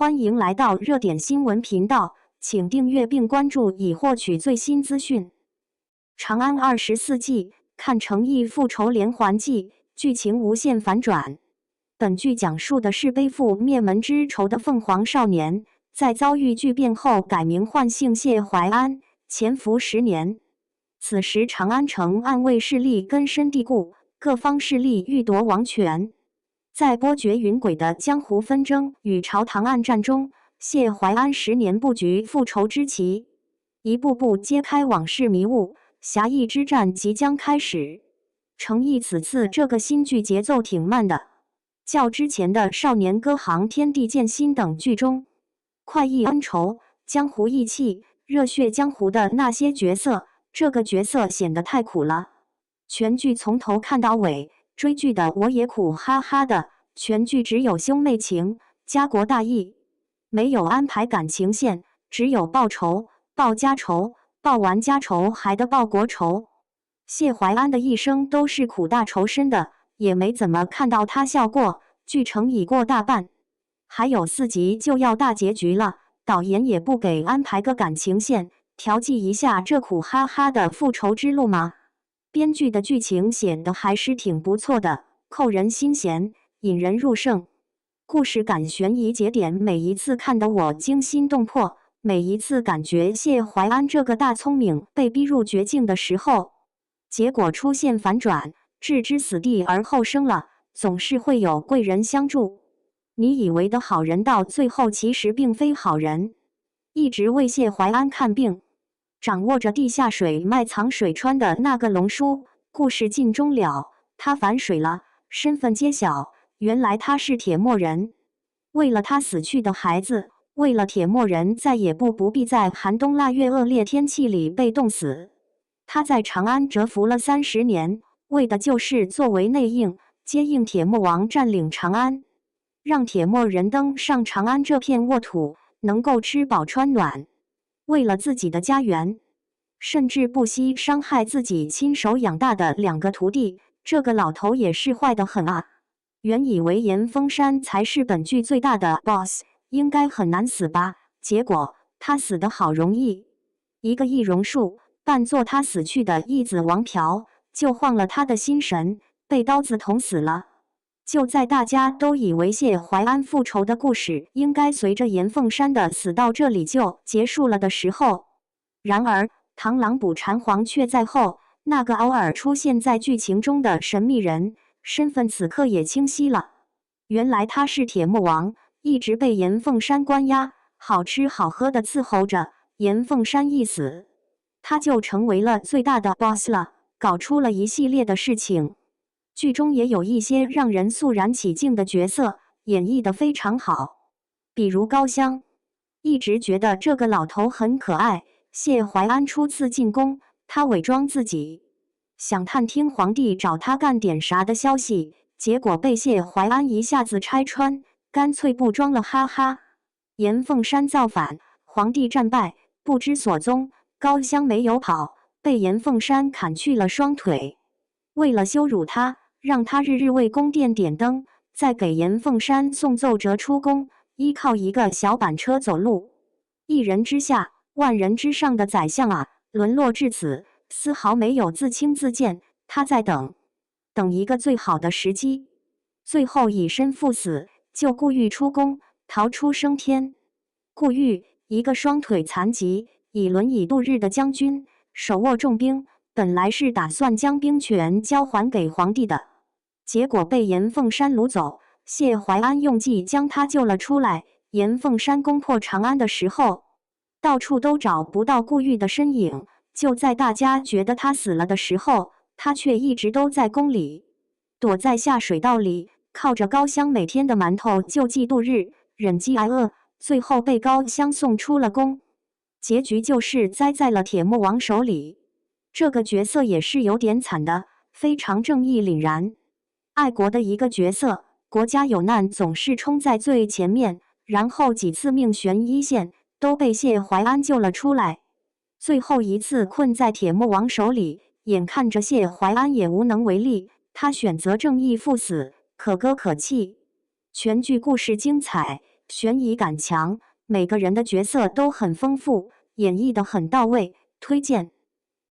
欢迎来到热点新闻频道，请订阅并关注以获取最新资讯。长安24计，看诚意复仇连环计，剧情无限反转。本剧讲述的是背负灭门之仇的凤凰少年，在遭遇巨变后改名换姓谢怀安，潜伏10年。此时长安城暗卫势力根深蒂固，各方势力欲夺王权。在波谲云诡的江湖纷争与朝堂暗战中，谢怀安10年布局复仇之棋，一步步揭开往事迷雾，侠义之战即将开始。诚意此次这个新剧节奏挺慢的，较之前的《少年歌行》《天地剑心》等剧中，快意恩仇、江湖义气、热血江湖的那些角色，这个角色显得太苦了。全剧从头看到尾，追剧的我也苦哈哈的，全剧只有兄妹情、家国大义，没有安排感情线，只有报仇、报家仇，报完家仇还得报国仇。谢怀安的一生都是苦大仇深的，也没怎么看到他笑过，剧程已过大半，还有4集就要大结局了，导演也不给安排个感情线，调剂一下这苦哈哈的复仇之路吗？编剧的剧情写得还是挺不错的，扣人心弦，引人入胜。故事感、悬疑节点每一次看得我惊心动魄，每一次感觉谢怀安这个大聪明被逼入绝境的时候，结果出现反转，置之死地而后生了，总是会有贵人相助。你以为的好人到最后其实并非好人，一直为谢怀安看病。掌握着地下水脉藏水川的那个龙叔，故事尽终了，他反水了，身份揭晓，原来他是铁墨人。为了他死去的孩子，为了铁墨人再也不必在寒冬腊月恶劣天气里被冻死，他在长安蛰伏了30年，为的就是作为内应，接应铁墨王占领长安，让铁墨人登上长安这片沃土，能够吃饱穿暖。为了自己的家园，甚至不惜伤害自己亲手养大的2个徒弟，这个老头也是坏得很啊！原以为严凤山才是本剧最大的 boss， 应该很难死吧？结果他死得好容易，一个易容术扮作他死去的义子王朴，就晃了他的心神，被刀子捅死了。就在大家都以为谢怀安复仇的故事应该随着严凤山的死到这里就结束了的时候，然而螳螂捕蝉黄雀在后，那个偶尔出现在剧情中的神秘人身份此刻也清晰了。原来他是铁墨王，一直被严凤山关押，好吃好喝的伺候着。严凤山一死，他就成为了最大的 boss 了，搞出了一系列的事情。剧中也有一些让人肃然起敬的角色，演绎得非常好，比如高香，一直觉得这个老头很可爱。谢怀安初次进宫，他伪装自己，想探听皇帝找他干点啥的消息，结果被谢怀安一下子拆穿，干脆不装了，哈哈。严凤山造反，皇帝战败，不知所踪，高香没有跑，被严凤山砍去了双腿。为了羞辱他，让他日日为宫殿点灯，再给严凤山送奏折出宫，依靠一个小板车走路。一人之下，万人之上的宰相啊，沦落至此，丝毫没有自轻自贱。他在等一个最好的时机，最后以身赴死，救顾玉出宫，逃出升天。顾玉，一个双腿残疾、以轮椅度日的将军，手握重兵，本来是打算将兵权交还给皇帝的，结果被严凤山掳走。谢怀安用计将他救了出来。严凤山攻破长安的时候，到处都找不到顾玉的身影，就在大家觉得他死了的时候，他却一直都在宫里，躲在下水道里，靠着高香每天的馒头救济度日，忍饥挨饿，最后被高香送出了宫，结局就是栽在了铁墨王手里。这个角色也是有点惨的，非常正义凛然，爱国的一个角色，国家有难总是冲在最前面，然后几次命悬一线都被谢怀安救了出来，最后一次困在铁墨王手里，眼看着谢怀安也无能为力，他选择正义赴死，可歌可泣。全剧故事精彩，悬疑感强，每个人的角色都很丰富，演绎得很到位，推荐。